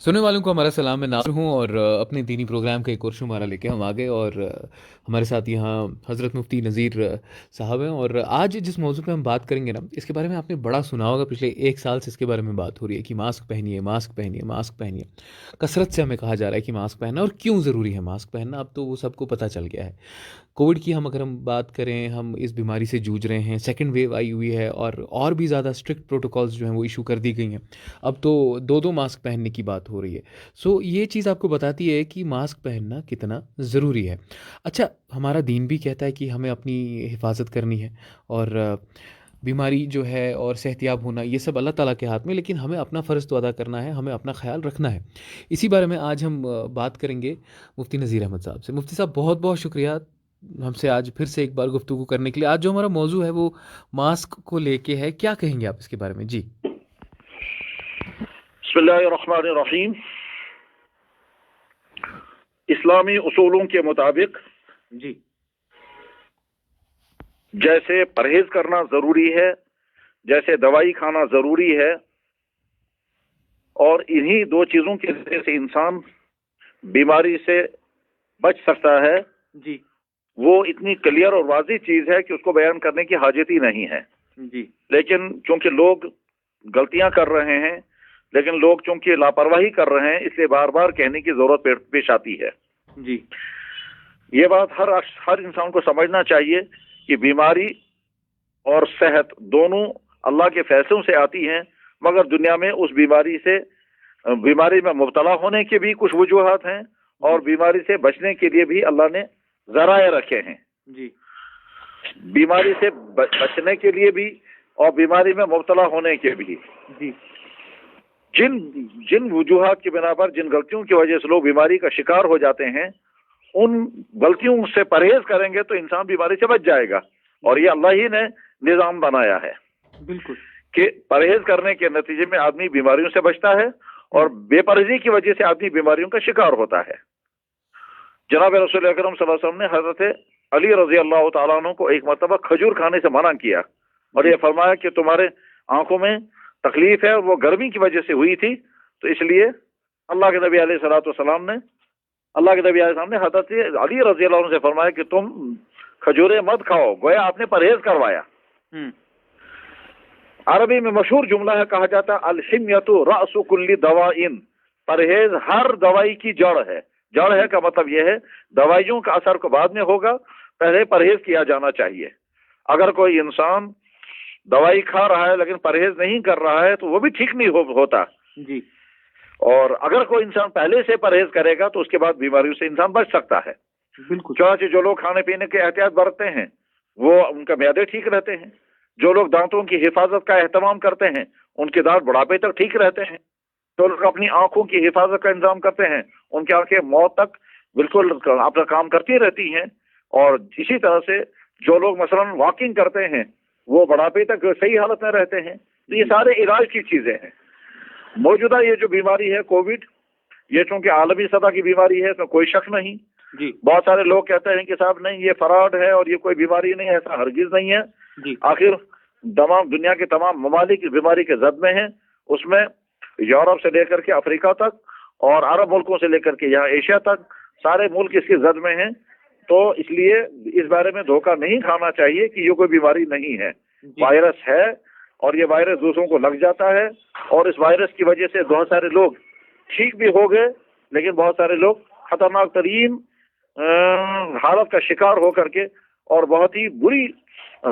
सुनने वालों को हमारा सलाम। मैं नासिर हूँ और अपने दीनी प्रोग्राम का एक और शुमारा लेके हम आ गए और हमारे साथ यहाँ हज़रत मुफ्ती नज़ीर साहब हैं। और आज जिस मौजू पे हम बात करेंगे ना, इसके बारे में आपने बड़ा सुना होगा। पिछले एक साल से इसके बारे में बात हो रही है कि मास्क पहनिए, मास्क पहनिए, मास्क पहनिए। कसरत से हमें कहा जा रहा है कि मास्क पहनना, और क्यों ज़रूरी है मास्क पहनना अब तो वो सबको पता चल गया है। कोविड की अगर हम बात करें, हम इस बीमारी से जूझ रहे हैं, सेकंड वेव आई हुई है और भी ज़्यादा स्ट्रिक्ट प्रोटोकॉल्स जो हैं वो इशू कर दी गई हैं। अब तो दो दो मास्क पहनने की बात हो रही है। सो ये चीज़ आपको बताती है कि मास्क पहनना कितना ज़रूरी है। अच्छा, हमारा दीन भी कहता है कि हमें अपनी हिफाजत करनी है, और बीमारी जो है और सेहतियाब होना ये सब अल्लाह ताला के हाथ में, लेकिन हमें अपना फ़र्ज़ तो अदा करना है, हमें अपना ख्याल रखना है। इसी बारे में आज हम बात करेंगे मुफ्ती नज़ीर अहमद साहब से। मुफ्ती साहब, बहुत बहुत शुक्रिया हमसे आज फिर से एक बार गुफ्तगू करने के लिए। आज जो हमारा मौजू है वो मास्क को लेके है, क्या कहेंगे आप इसके बारे में? जी। बिस्मिल्लाहिर्रहमानिर्रहीम। इस्लामी उसूलों के मुताबिक जी। जैसे परहेज करना जरूरी है, जैसे दवाई खाना जरूरी है, और इन्हीं दो चीजों के जरिए से इंसान बीमारी से बच सकता है, जी। वो इतनी क्लियर और वाज़ेह चीज है कि उसको बयान करने की हाजत ही नहीं है। जी। लेकिन चूंकि लोग गलतियां कर रहे हैं, लेकिन लोग चूंकि लापरवाही कर रहे हैं, इसलिए बार बार कहने की जरूरत पेश आती है। जी। ये बात हर इंसान को समझना चाहिए कि बीमारी और सेहत दोनों अल्लाह के फैसलों से आती हैं, मगर दुनिया में उस बीमारी में मुब्तला होने के भी कुछ वजूहात हैं, और बीमारी से बचने के लिए भी अल्लाह ने जराए रखे हैं। जी। बीमारी से बचने के लिए भी और बीमारी में मुब्तला होने के भी। जी। जिन जिन वजूहात की बिना पर, जिन गलतियों की वजह से लोग बीमारी का शिकार हो जाते हैं, उन गलतियों से परहेज करेंगे तो इंसान बीमारी से बच जाएगा। और ये अल्लाह ही ने निजाम बनाया है। बिल्कुल। कि परहेज करने के नतीजे में आदमी बीमारियों से बचता है, और बेपरहेजी की वजह से आदमी बीमारियों का शिकार होता है। जनाब रसूल अकरम सल्लल्लाहु अलैहि वसल्लम ने हजरत अली रजी अल्लाह तआला अन्हु को एक मरतबा खजूर खाने से मना किया, और ये फरमाया कि तुम्हारे आंखों में तकलीफ है, वो गर्मी की वजह से हुई थी, तो इसलिए अल्लाह के नबी अलैहिस्सलाम ने हजरत अली रजी अल्लाह अन्हु से फरमाया कि तुम खजूरें मत खाओ, गोया आपने परहेज करवाया। अरबी में मशहूर जुमला है, कहा जाता है अल-हिम्यतु रअसु कुल्ली दवाइन। परहेज हर दवाई की जड़ है। जड़ है का मतलब यह है दवाइयों का असर को बाद में होगा, पहले परहेज किया जाना चाहिए। अगर कोई इंसान दवाई खा रहा है लेकिन परहेज नहीं कर रहा है तो वो भी ठीक नहीं होता। जी। और अगर कोई इंसान पहले से परहेज करेगा तो उसके बाद बीमारियों से इंसान बच सकता है। बिल्कुल। चुनांचे जो लोग खाने पीने के एहतियात बरतते हैं वो उनका म्यादे ठीक रहते हैं। जो लोग दांतों की हिफाजत का एहतमाम करते हैं उनके दांत बुढ़ापे तक ठीक रहते हैं। जो लोग अपनी आंखों की हिफाजत का इंतजाम करते हैं उनकी आंखें मौत तक बिल्कुल अपना काम करती रहती हैं। और इसी तरह से जो लोग मसलन वॉकिंग करते हैं वो बुढ़ापे तक सही हालत में रहते हैं। तो ये सारे इलाज की चीजें हैं। मौजूदा ये जो बीमारी है कोविड, ये चूंकि आलमी सतह की बीमारी है तो कोई शक नहीं। जी। बहुत सारे लोग कहते हैं कि साहब नहीं ये फ्रॉड है और ये कोई बीमारी नहीं है, ऐसा हरगिज नहीं है। जी। आखिर तमाम दुनिया के तमाम ममालिक इस बीमारी के जद में हैं, उसमें यूरोप से लेकर के अफ्रीका तक और अरब मुल्कों से लेकर के यहाँ एशिया तक सारे मुल्क इसके जद में हैं। तो इसलिए इस बारे में धोखा नहीं खाना चाहिए कि ये कोई बीमारी नहीं है, वायरस है, और ये वायरस दूसरों को लग जाता है। और इस वायरस की वजह से बहुत सारे लोग ठीक भी हो गए, लेकिन बहुत सारे लोग खतरनाक तरीन हालत का शिकार होकर के और बहुत ही बुरी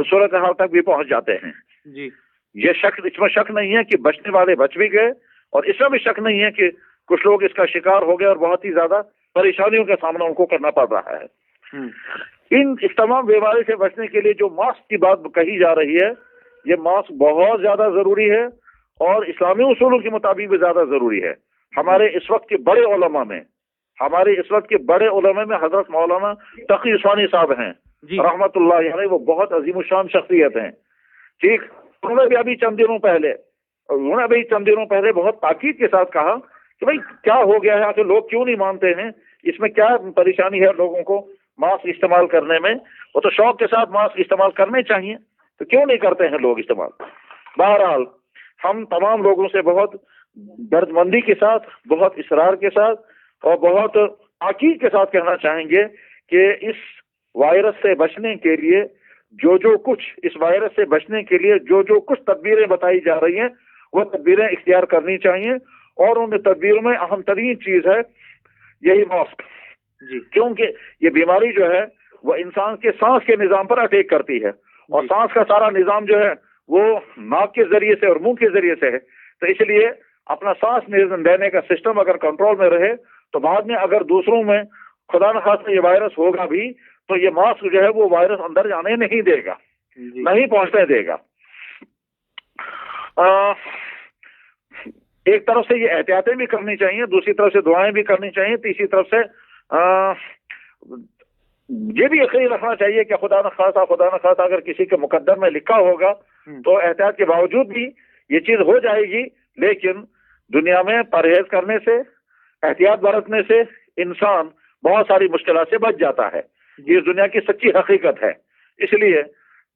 सूरत हाल तक भी पहुंच जाते हैं। जी। इसमें शक नहीं है कि बचने वाले बच भी गए, और इसमें भी शक नहीं है कि कुछ लोग इसका शिकार हो गए और बहुत ही ज्यादा परेशानियों का सामना उनको करना पड़ रहा है। इस तमाम बीमारी से बचने के लिए जो मास्क की बात कही जा रही है, ये मास्क बहुत ज्यादा जरूरी है और इस्लामी उसूलों के मुताबिक भी ज्यादा जरूरी है। हमारे इस वक्त के बड़े उलमा में हजरत मौलाना तकी उस्मानी साहब हैं रहमतुल्लाह अलैह, वो बहुत अजीम शान शख्सियत हैं। ठीक, उन्होंने अभी चंद दिनों पहले बहुत ताकीद के साथ कहा कि भाई क्या हो गया है, आखिर लोग क्यों नहीं मानते हैं, इसमें क्या परेशानी है लोगों को मास्क इस्तेमाल करने में। वो तो शौक के साथ मास्क इस्तेमाल करने चाहिए, तो क्यों नहीं करते हैं लोग इस्तेमाल। बहरहाल हम तमाम लोगों से बहुत दर्दमंदी के साथ, बहुत इसरार के साथ और बहुत ताकीद के साथ कहना चाहेंगे कि इस वायरस से बचने के लिए जो कुछ इस वायरस से बचने के लिए जो कुछ तदबीरें बताई जा रही हैं वो तदबीरें इख्तियार करनी चाहिए। और उन तदबीरों में अहम तरीन चीज है यही मास्क जी, क्योंकि ये बीमारी जो है वो इंसान के सांस के निजाम पर अटैक करती है और सांस का सारा निजाम जो है वो नाक के जरिए से और मुंह के जरिए से है। तो इसलिए अपना सांस लेने का सिस्टम अगर कंट्रोल में रहे तो बाद में अगर दूसरों में खुदा न खास्ता ये वायरस होगा भी तो ये मास्क जो है वो वायरस अंदर जाने नहीं देगा, नहीं पहुंचने देगा। एक तरफ से ये एहतियातें भी करनी चाहिए, दूसरी तरफ से दुआएं भी करनी चाहिए, तीसरी तरफ से ये भी यकीन रखना चाहिए कि खुदा न खासा अगर किसी के मुकद्दर में लिखा होगा तो एहतियात के बावजूद भी ये चीज हो जाएगी। लेकिन दुनिया में परहेज करने से, एहतियात बरतने से इंसान बहुत सारी मुश्किलात से बच जाता है। ये दुनिया की सच्ची हकीकत है। इसलिए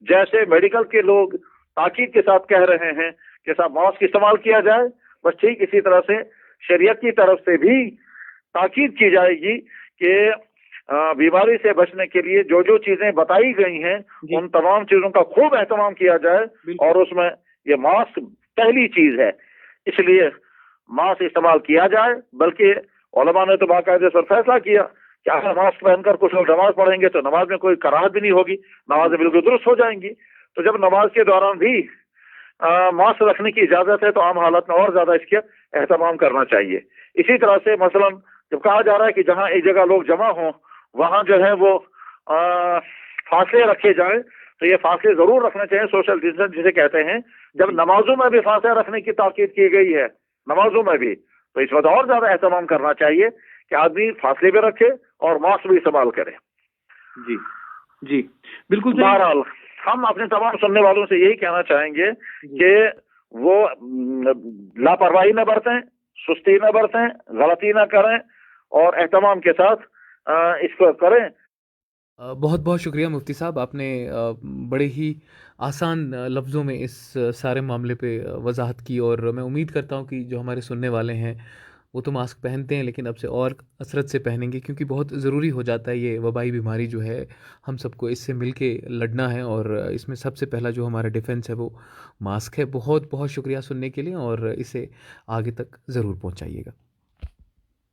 जैसे मेडिकल के लोग ताकीद के साथ कह रहे हैं कि साहब मास्क इस्तेमाल किया जाए, बस ठीक इसी तरह से शरीयत की तरफ से भी ताकीद की जाएगी कि बीमारी से बचने के लिए जो चीजें बताई गई हैं उन तमाम चीजों का खूब एहतमाम किया जाए और उसमें ये मास्क पहली चीज है। इसलिए मास्क इस्तेमाल किया जाए, बल्कि उलमा ने तो बाकायदे पर फैसला किया कि अगर मास्क पहनकर कुछ लोग नमाज पढ़ेंगे तो नमाज में कोई कराहत भी नहीं होगी, नमाजें बिल्कुल दुरुस्त हो जाएंगी। तो जब नमाज के दौरान भी मास्क रखने की इजाजत है तो आम हालत में और ज्यादा इसके एहतमाम करना चाहिए। इसी तरह से मसलन जब कहा जा रहा है कि जहां एक जगह लोग जमा हों वहां जो है वो फासले रखे जाएं, तो ये फासले जरूर रखने चाहिए, सोशल डिस्टेंस जिसे कहते हैं। जब नमाजों में भी फासले रखने की ताकीद की गई है, नमाजों में भी, तो इस वक्त और ज्यादा एहतमाम करना चाहिए कि आदमी फासले भी रखे और मास्क भी इस्तेमाल करे। जी जी बिल्कुल। बहरहाल हम अपने तमाम सुनने वालों से यही कहना चाहेंगे कि वो लापरवाही न बरतें, सुस्ती न बरतें, गलती न करें और एहतमाम के साथ इसको करें। बहुत बहुत शुक्रिया मुफ्ती साहब, आपने बड़े ही आसान लफ्ज़ों में इस सारे मामले पे वजाहत की और मैं उम्मीद करता हूँ कि जो हमारे सुनने वाले हैं वो तो मास्क पहनते हैं लेकिन अब से और कसरत से पहनेंगे, क्योंकि बहुत ज़रूरी हो जाता है। ये वबाई बीमारी जो है हम सबको इससे मिल के लड़ना है और इसमें सबसे पहला जो हमारा डिफेंस है वो मास्क है। बहुत बहुत शुक्रिया सुनने के लिए और इसे आगे तक ज़रूर पहुँचाइएगा।